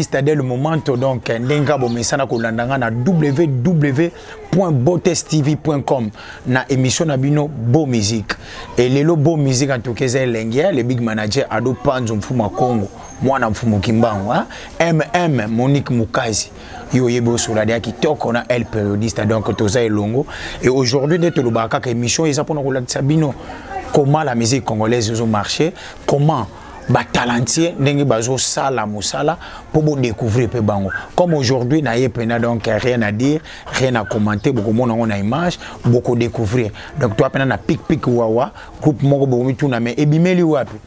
C'est-à-dire le moment donc ndenga bomesana ko landanga na www.botestv.com na émission na bino Beau Musique et lelo Beau Musique en tout cas c'est lengia le big manager Ado Panzo mfuma Congo mwana mfumu Kimbangu MM Monique Mukazi yo yebo sur la kitoko na elle périodiste donc toza elongo et aujourd'hui de tolobaka ka émission eza pona ko lakisa bino comment la musique congolaise au marché comment talentier ndenge bazo sala musala pour vous découvrir pe bango comme aujourd'hui na yepena donc rien à dire rien à commenter beaucoup mon on a image beaucoup découvrir donc toi pena na pic wawa groupe moko bomi tuna mais ebimeli wapi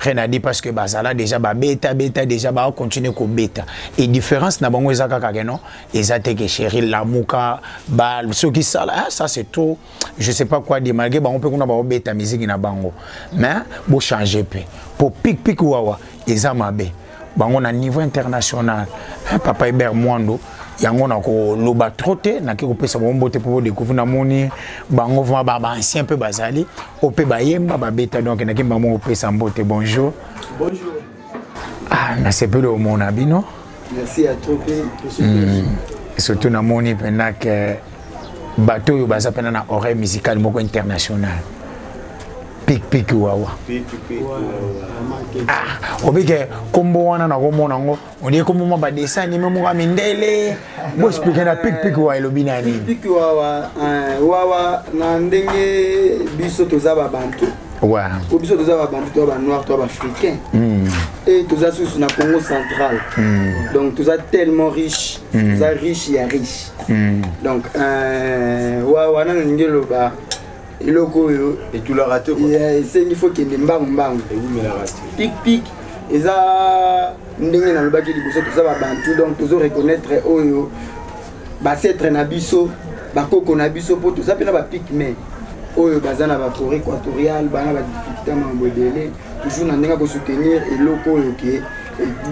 rien à dire parce que bazala déjà ba beta déjà ba continuer ko beta et différence na bango ezaka kaka non ezate que chéri la muka ba ceux qui sala ça c'est trop je sais pas quoi dire malgré bango pe kuna ba beta musique na bango mais bo changer pe pour pic wawa ezamabe bango na niveau international papa Hubert Mwando yango na ko loba troté na ki ko pesa bombote pour découvrir na moni bango vont ba ancien peu bazali opé ba yemba ba beta donc na ki maman pesa mbote bonjour na c'est peu le mon abino merci à toi surtout na moni pendant que bateau yo baza pendant na oreille musicale moko international pic wawa obike kombo wana na komona ngo on komoma ba dessin ni memo ka mindele bo expliquer na pic wawa elobi na nini pic wawa na ndenge biso toza ba bantu ouais biso toza ba bantu to ba noir to ba africain et toza sous na Congo central donc toza tellement riche toza riche ya riche donc wawa na ngelo ba iloko yo et tu l'as raté quoi c'est il faut qu'il y ait mbang et oui mais la raté pic eza ndenge na lobaki liboso toza ba bantu donc tozo reconnaître oyo ba setre na biso ba koko na biso po toza pena ba pic mais oyo bazana ba forêt équatoriale bana ba difficulté mambodele toujours na ndenge ko soutenir eloko oyo ke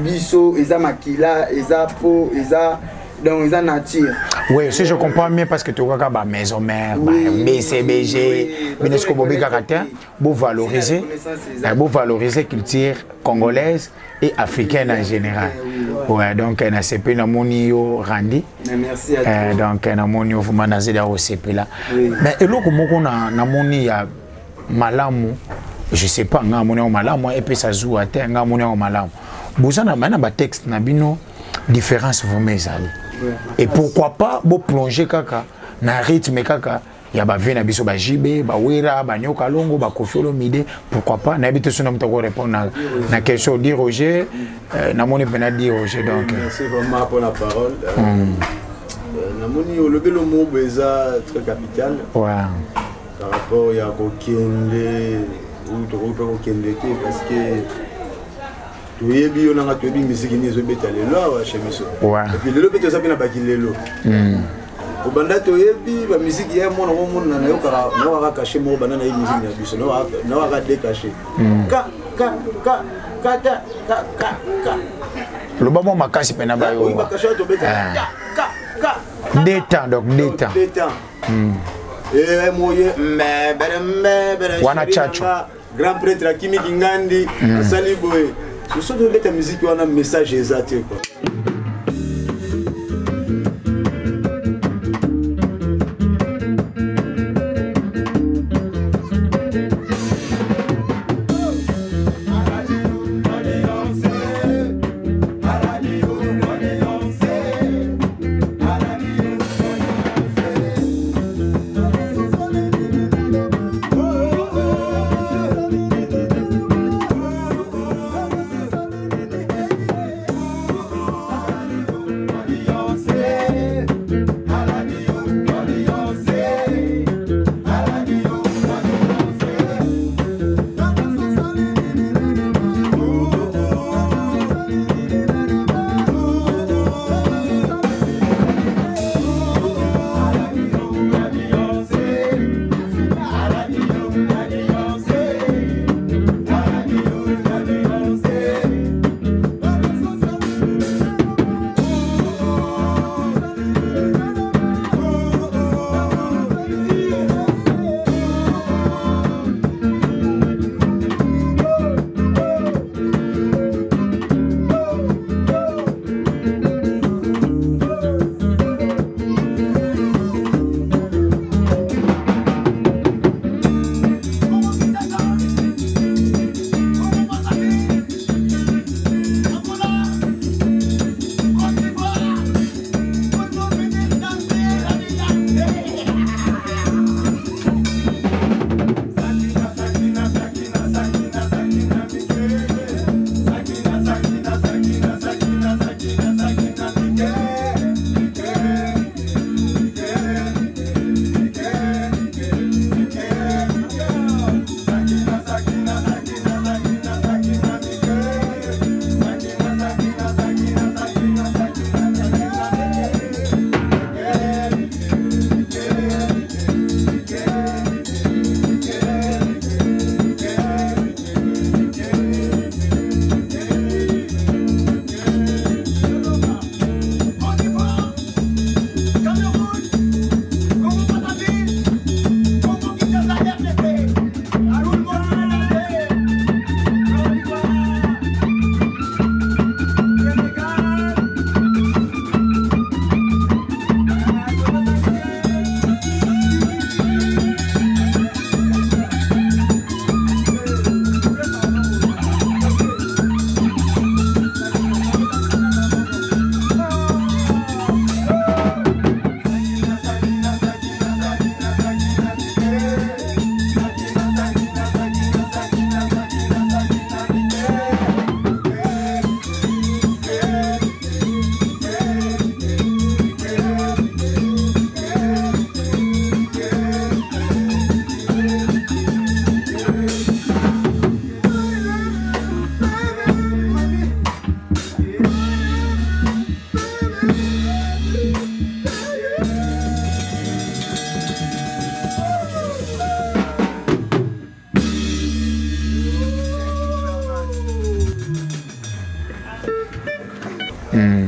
biso eza makila eza po eza donc ils en attirent. Oui, si je comprends mieux parce que tu vois que maison mère, BCBG, Benesco Bobi Caractère, vous valoriser la culture congolaise et africaine en général. Ouais, donc on a CP na moni Randi. Merci à toi. Donc on a moni au Fumanazé da CP là. Mais et là comme na moni ya malamu, je sais pas nga moni au malamu et puis ça joue à terre nga moni au malamu. Bozana mana ba texte na bino différence vous mesali. Et pourquoi pas vous plonger kaka na rythme kaka ya ba vena biso ba jibe ba wera ba nyoka longo ba kofiolo mide pourquoi pas na bito sona mutako répondre na question dit Roger na moni pena dit Roger donc merci vraiment pour la parole na moni o lobelo mo beza très capital ouais par rapport ya ko kende ou to ko kende parce que oui, on a tué musique ni zo betale là chez biso. Ouais. Et puis le beto ça bina bakilelo. Au banda to yebi ba musique ya mona na yo kara no aka cacher mo bana na yi musique na biso no aka décacher. Ka. Le babo makasi pena ba yo. Oui, makasi to betale. Ka. Détend donc détend. Et moye mais wana chacho. Grand prêtre Kimi Kingandi, Sali Boy. Ce sont de la musique qui a un message exact quoi.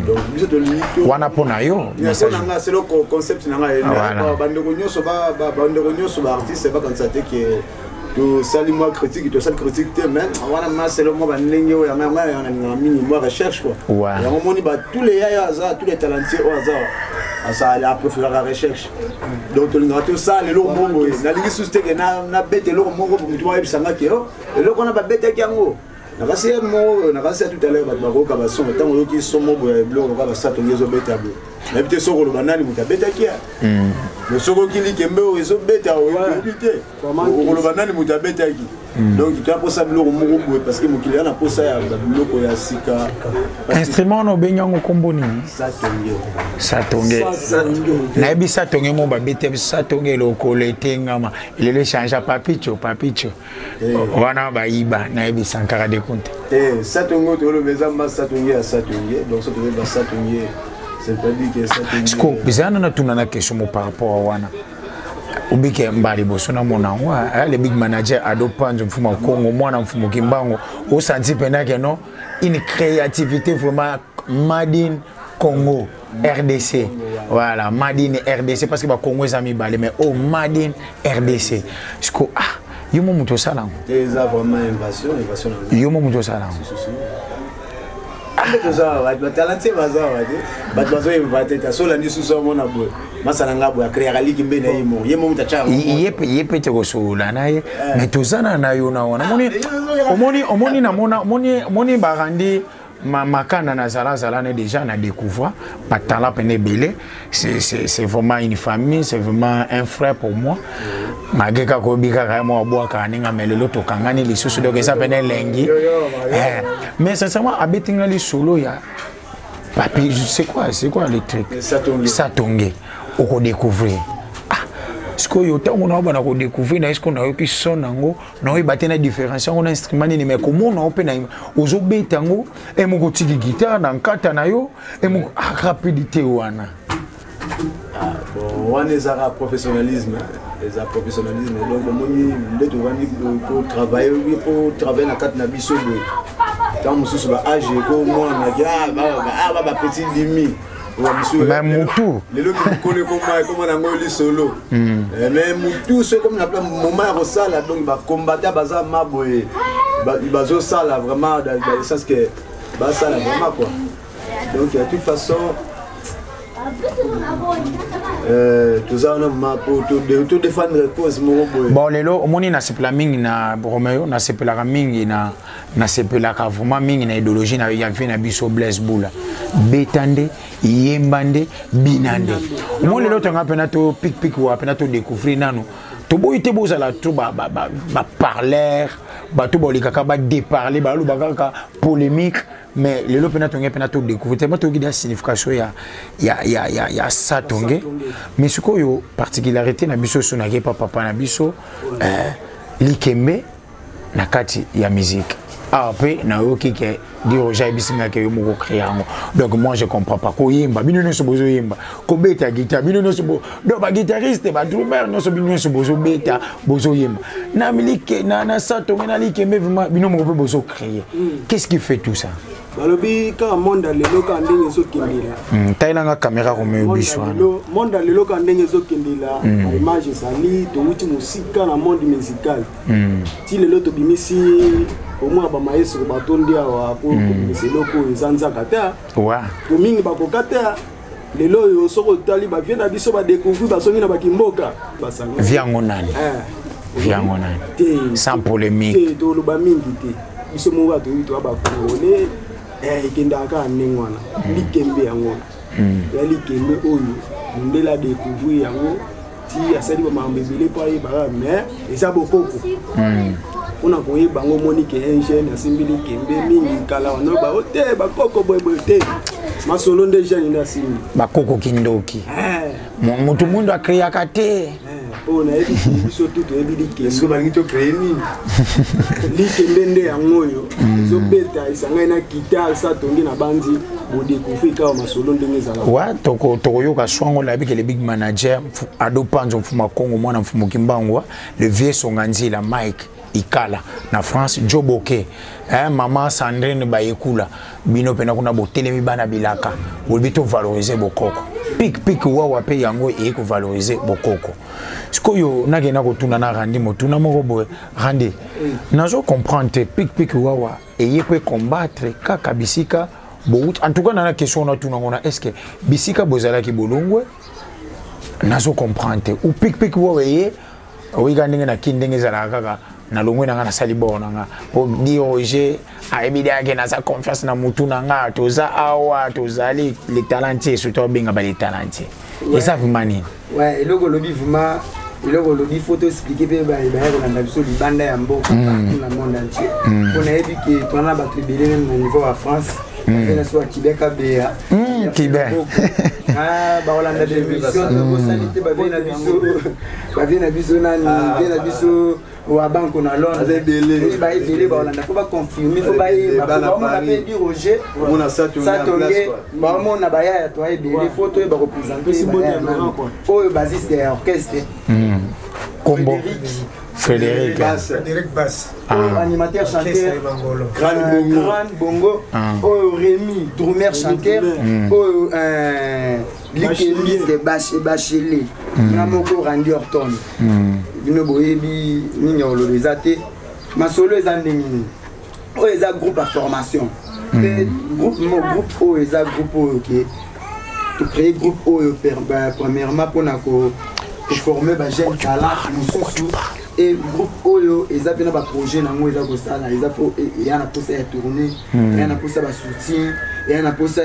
donc biso to limite wana pona yo message c'est le concept nanga bandeko nyoso ba artiste ba quand ça te que to sali moi critique to sali critique te mais wana ma c'est le moi ba ndenge o ya ma na minimum recherche quoi ya moni ba tous les yaya tous les talentueux au hasard ça la préférer la recherche donc to lingato ça le mongo na lingi susteke na bete le mongo pour toi ebisanga ke le ko na ba bete kyango na kasi tout à l'heure ba ko ba son tant yo ki somo bo blog ka ba sato ngezo beta bo na bite soko lo banani muta beta kia le soko ki li kembe o ezo beta o bite o lo banani muta beta ki donc tu as pour ça blog mongo bo parce que mon client a pour ça ya blog ya sika instrument no benyango komboni satonge na ebi satonge mo ba bete satonge lo koletenga ma il le change papicho wana ba iba na ebi sankara de compte satongo to le bezamba satonge à satonge donc satonge ba satonge c'est pas dit que satonge sko bizana na tunana question mo par rapport à wana ubike mbali bosona mona wa le big manager Ado Panzo mfuma Kongo mwana mfumo Kimbango au senti penake non une créativité vraiment made in Congo RDC voilà made in RDC parce que ba Congo ezami balé mais au made in RDC sko yomo muto sala c'est vraiment invasion yomo muto sala ba talenté bazo invité so la nisu so mona boy masala ngabo ya créer liki mbena yemo mutacha yepe te ko so la naye mais tozana na yo na wana omoni na moni barandi makana na zala ne déjà na découvrir pas talent peine belé c'est vraiment une famille c'est vraiment un frère pour moi mageka ko bika ka mo boa ka ninga melelo to kangani lisusu donc ça peine lengi mais sincèrement abetinga li solo ya papi c'est quoi le truc satonge au découvrir ce que yo tango na ba na ko découvrir na est-ce qu'on a eu qui son nango na yo batena différence on instrument ni mais comment on peut na ozo betango et mo ko tiki guitare na nkata na yo et mo rapidité wana bon on est à professionnalisme donc moni ndeto wani pour travailler na carte na biso tant mususu ba age ko moi na ba petit demi même Moutou les gens qui connaissent comment on a solo mais Moutou c'est comme la moment ça là donc va combattre baza maboé bazo ça là vraiment dans le sens que bah ça là vraiment quoi donc de toute façon tout ça on a pour tout défendre cause bon lelo omoni na sepla mingi na Romeo na sepla mingi na sepla ka vraiment mingi na idéologie na ya vina biso Blaise Bula betande yembande binande omoni lelo tanga pena to pic wa pena to découvrir nano to boyite bozala to ba parler ba to bolikaka ba déparler ba lu bakaka polémique mais lelo pena to découvrir tellement to gida signification ya satonge mais ce que particularité na biso so na ke papa na biso likembe na kati ya musique après na yoki ke dire j'ai bisinga ke mo créer ngo donc moi je comprends pas ko yimba bino no so bozo yimba ko beta guitare bino no so bo do ba guitariste ba drummer no so bino so bozo beta bozo yimba na milike na satonge na likembe vraiment bino mo pe bozo créer qu'est-ce qui fait tout ça balobi ka monde lelo ka ndenge ezokendela tailanga caméra Romeo biswana monde lelo ka ndenge ezokendela image ezali touti musika na monde musical ti lelo tobimisi au moins ba maestro batondi awa pour komisa eloko ezanzaka te wa to mingi bakokata lelo yo soko tali ba vient na biso ba découvrir basongi na bakimboka basanga viango nani sans polémique to lo ba mingi te biso mo ba to ba kongole ikendaka nengwana likembe yango ya likembe oyo ndela découvrir yango ti asali ba mambebele pa yeba mais eza bokoko on a koyé bango monique un jeune asimbi likembe mingi kala wana ba ote ba koko boy te masolo nde jeune na simbi ba koko kindoki mutu mundo akria kate on a ebi biso tout ebi likembe est-ce que ba ngito créer ni likembe nde yango yo zo beta isanga na guitare sa tongi na bandi bo découvrir ka masolo ndenge zala wa toko yoka swango la bike le big manager Ado Panzo mfuma Kongo mwana mfumo Kimbango le vieux songanzi la Mike ikala na France Joboke maman Sandrine Bayekula bino pena kuna botelemi bana bilaka bolbito valoriser bokoko pik wawa pe yango e ko valoriser bokoko sikoyo nagena ko tuna na randi motuna moko boye randi nazo comprendre pik wawa e peut combattre kaka bisika bon en tout cas na question na tuna ngona est-ce que bisika bozala ki bolongwe nazo comprendre ou pik wawa e oui gandinga na kindenge zala kaka na longwe na ngana sali bona nga po di Roger a ebidia ke na sa confiance na mutu na nga toza awa tozali les talentés surtout benga ba les talentés et ça vimani ouais eloko lobi vuma eloko lobi photo expliquer pe ba ko na biso libanda ya mboka na monde entier on a ebi ke tona ba tribélé même au niveau à France et na soit Québec abea Québec ba Hollande de mission de sanité ba vena biso nani vena biso wa banque na Londres belé ba belé ba Hollande faut pas confirmer faut ba on appelle dire Roger on a ça ba on a ba ya toi belé photo ba représenter oh bassiste de orchestre combo Frédéric Bass animateur chanteur Grand Bongo Rémi drummer chanteur Likémis de Bachelet Namoko Randy Orton bino boyebi ninga olorizate masolo ezandengini o eza groupe à formation groupe o eza groupe OK to créer groupe o premièrement pour na ko former ba jeune talent mususu et groupe oyo eza bena ba projet nango eza ko sala eza fo ya na posa ya tourner ya na posa ba soutien ya na posa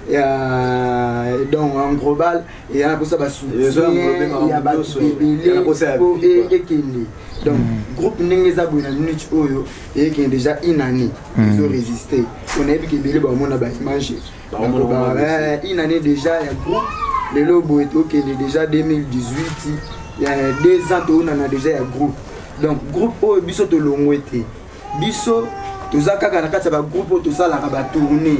ya donc en global ya na posa ba soutien ya ba belé et kindi donc groupe ndenge eza bona minute oyo et qui déjà une année ils ont résisté on a vu que belé ba mona ba image une année déjà ya groupe le lobo est OK déjà 2018 il y a 2 ans on a déjà un groupe donc groupe o biso to longwete biso toza kaka na kati ba groupe to sala ka ba tourner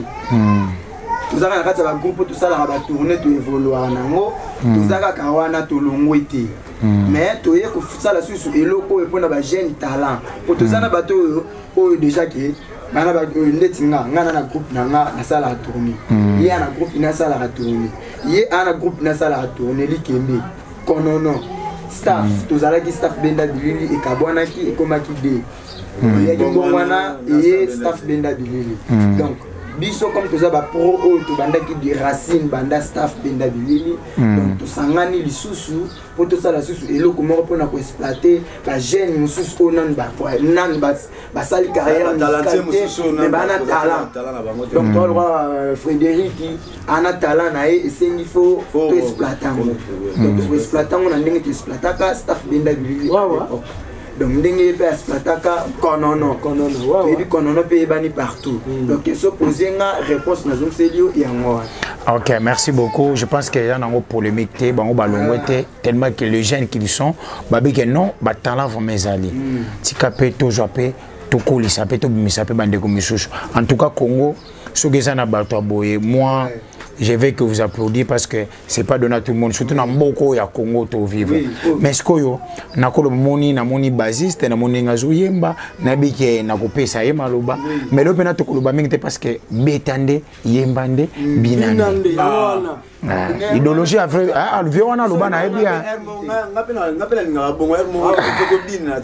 toza kaka na kati ba groupe to sala ka ba tourner to évoluer nango toza kaka wana to longwete mais to ye ko sala susu eloko e pona ba jeune talent po toza na bato o déjà que bana ba ndetinga ngana na groupe na nga na sala ka tourner ye na groupe na sala ka tourner ye ana groupe na sala ka tourner likembe konono staff tozalaki staff benda bilili e kabwanaki e komaki de yaki ngongwana et staff benda bilili donc biso comme toza ba pro o to bandaki di racine banda staff benda bilili donc to sangani lisusu pour to sala susu eloko moko pona ko exploiter ba jeune mususu onan ba ba sali carrière mais bana talent donc to roi Frédéric ana talent na e sengi faut to exploiter donc to exploiter on a ndenge to exploiter staff benda bilili donc ndenge pe exploitaka konono et puis konono pe bani partout donc question poser nga réponse na zomselio yango. OK, merci beaucoup. Je pense qu'il y a une polémique tellement que les jeunes qui sont babi que non ba talent vont mes alliés. Tikape to jape to kolisa pe to bimisa pe bande ko misusu. En tout cas Congo ce que ça na bato boye moi je veux que vous applaudiez parce que c'est pas donné à tout le monde surtout dans beaucoup ya Congo to vivre mais ce que na ko moni na moni basiste na moni ngazuyemba na bike na ko pesa yema loba mais le pena to ko loba mingi parce que betande yembande binande idéologie afrique ah viona loba na ebia ngapela ngabongo hermo ko bina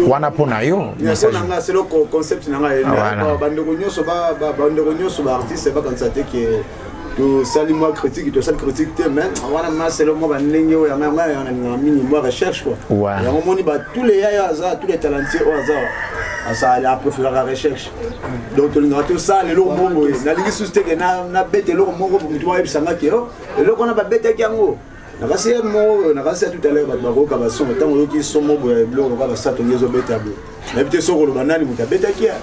wana pona yo c'est le concept nanga bandeko nyoso ba artiste ba kanisa te que to salimo critique to sal critique te même wana ma c'est le mo bandenge o yanga na minimum recherche quoi ya moni ba tous les yaya za tous les talentueux au hasard ça a préféré la recherche donc to linga to ça le mongo na lingi susteke na bete le mongo pour mutu wa bisanga ke et le kona ba bete kyango nakasi tout à l'heure bakoka bason ntango oyoki somo boya biloko kaka basatongi ezobeta boye nayebi te soko oloba nani moto abetaki ya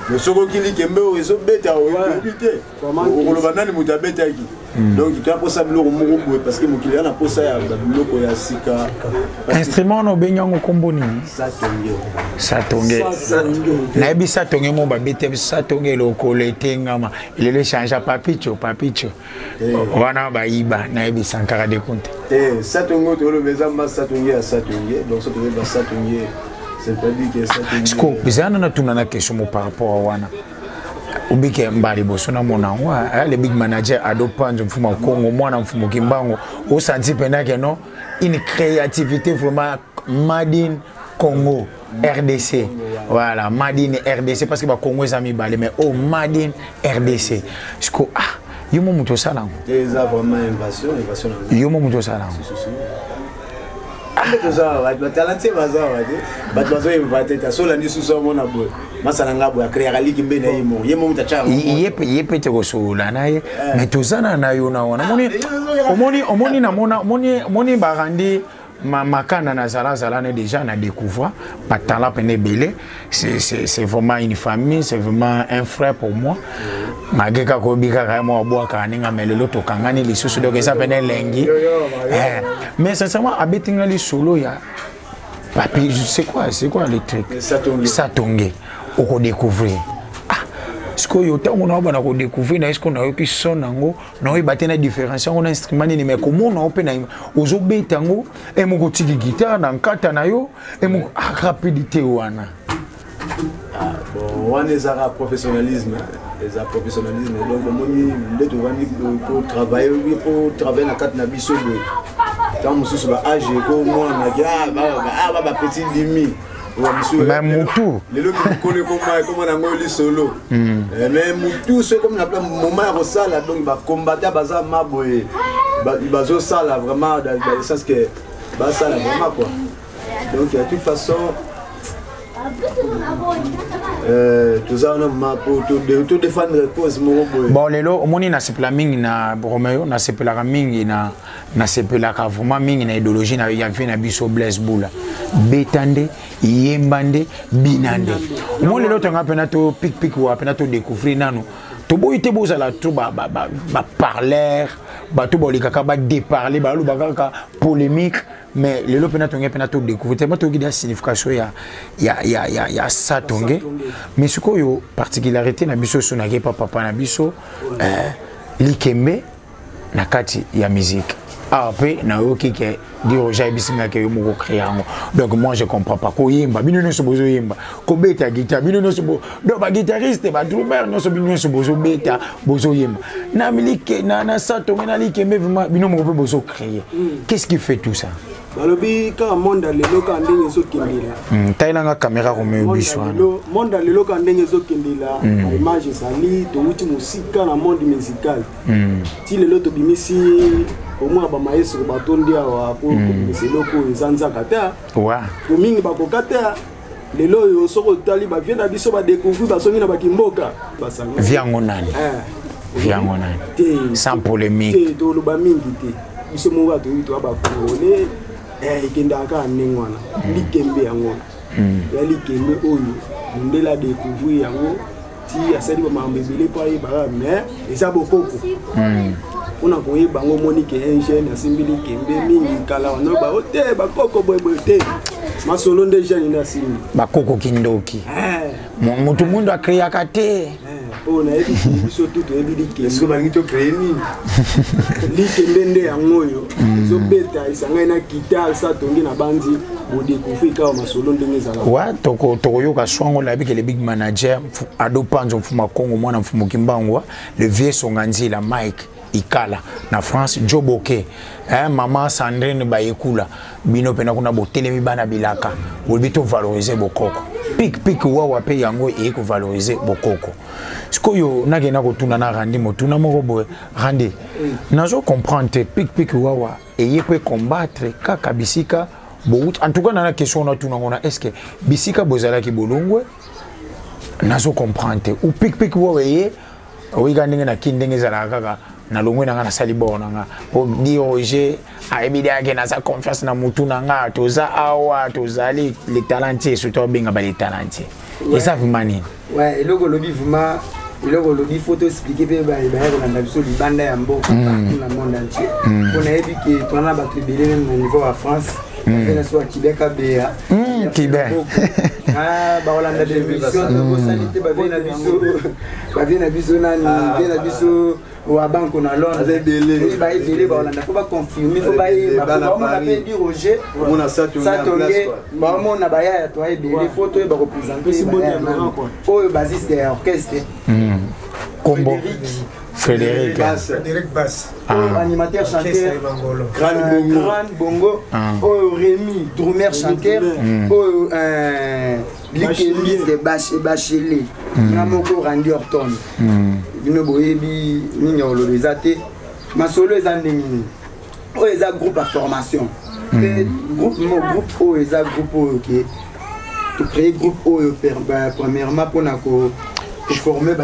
me soko okili kembe oyo ezobeta oyebi te okoloba nani moto abetaki donc toya posa biloko moko boye parce que mokili ya na posa ya biloko ya sika instrument wana obengi yango kombo nini satonge nayebi satonge mo babete satonge elokolo etengama ilelo echange papicho wana bayiba nayebi sankara de compte satonge tolobeza ma satonge ya satonge donc ça tolobeza satonge c'est pas dit que satonge sko bizana na tuna na question par rapport à wana ubike mbali bosona mona wa le big manager Ado Panzo mfumo Kongo mwana mfumo Kimbango au senti pendant non une créativité vraiment made in Congo RDC voilà made in RDC parce que ba Congo ezami balé mais oh made in RDC sko yomo muto sala des vraiment invasion yomo muto sala batalantie baza bato bazoyeba te solandi susu omona boye masala nga boye akreaka liki mbe na ye mo mutachaka ye pete kosolola na ye mais tozana na yo na wana omoni barandi makana na zala déjà na découvrir patala pene belé c'est vraiment une famille, c'est vraiment un frère pour moi. Mageka ko bika ka mo boa ka ninga melelo to kangani lisusu donc ça pene lengi mais sincèrement abetinga li solo ya papi c'est quoi les trucs ça tongue au découvrir ce que yo tango na bana ko découvrir na est-ce qu'on a eu qui son nango na yo batena différence on instrument ni mais comment na open na ozo betango et mo ko tiki guitare na nkata na yo et mo rapidité wana bon on est à professionnalisme donc moni ndeto wani pour travailler na carte na biso boy tant mususu ba age ko mo na ba petit demi même Moutou les gens qui connaissent comment on a eu solo mais Moutou c'est comme la moment à Rosala donc va combattre baza maboy bazo sala vraiment dans le sens que bah ça vraiment quoi donc de toute façon tout ça on a pour tout défendre cause mon boy bon lelo omoni na sepela mingi na Romeo na sepela mingi na sepela ka vraiment mingi na idéologie na ya vie na biso Blaise Bula betande yembande binande omoni lelo tonga pena to pic wa pena to découvrir nano to boyite bozala to ba parler ba to bolikaka ba déparler ba lubaka polémique mais lelo pena tonga pena to découvrir tellement to gida signification ya ça tonga mais ce ko particularité na biso so na ke papa na biso likembe na kati ya musique après na yoki ke dire j'ai bisinga ke yo moko créango donc moi je comprends pas ko yemba bino no so bozo yemba ko beta guitare bino no so bo do ba guitariste ba drummer no so bino so bozo beta bozo yemba na milike na sato na likembe vraiment bino moko bozo créer qu'est-ce qui fait tout ça balobi ka monde lelo ka ndenge so kendela tailanga caméra Romeo biswana monde lelo ka ndenge so kendela image sali to uti musika na monde musical ti lelo to bimisi au moins ba maestro ba tondia wa pour miselo ko ezanza kata wa to mingi ba kokata lelo yo soko tali ba vient na biso ba découvrir ba songi na ba kimboka ba sanga viango nani sans polémique to lo ba mingi te biso mo ba to ba congolais ikendaka nengwana likembe yango ya likembe oyo ndela découvrir yango ti asali ba mambezele pa ba mais eza bokoko on a connu bango monique un jeune asimbi likembe mingi kala wana ba ote ba koko boy te ma solo de jeune na simbi ba koko kindoki mutu mundu akrea kate on a été biso tout ebi est-ce que bangi to créer ni likembe nde yango yo zo beta isanga na guitare sa tongi na bandi bo découvrir ka ma solo ndenge za wa toko yoka swango la bike le big manager ado panzo mfuma Kongo mwana mfumu Kimbangu le vieux songanzi la Mike ikala na France Joboke maman Sandrine bayekula bino pena kuna botele mi bana bilaka bolbito valoriser bokoko pic wa pe yango e ko valoriser bokoko sikoyo nagena ko tuna na randi motuna moko boy randi nazo comprendre pic wa e yepe combattre kaka bisika bo en tout cas na question na tuna ngona est-ce que bisika bozala ki bolongwe nazo comprendre ou pic wa ye oiga ndenge na kindenge zala kaka na longwe na ngana sali bona nga po di oje a ebidia ke na sa confiance na mutu na nga toza awa tozali les talentés surtout benga ba les talentés et ça vraiment ni ouais eloko lobi vraiment eloko lobi faut expliquer pe ba ko na biso libanda ya mboka na monde entier on a ebi ke tona ba tribélé même au niveau à France na soit Québec abea Québec ba Hollande de mission de sanité ba vient biso nani vient biso ou à banque on a Londres ba Hollande faut pas confirmer faut pas on appelle dire Roger on a ça tourné ba on a ba ya toi et les photos ba représenter oh bassiste orchestre combo Frédéric Bass animateur chanteur Grand Bongo Rémi drummer chanteur Likembe de Bachelet namoko Randy Orton bino boyebi nini olobeza te masolo eza ndenge o eza groupe à formation groupe oyo eza groupe oyo ke to créer groupe oyo premièrement mpona koformer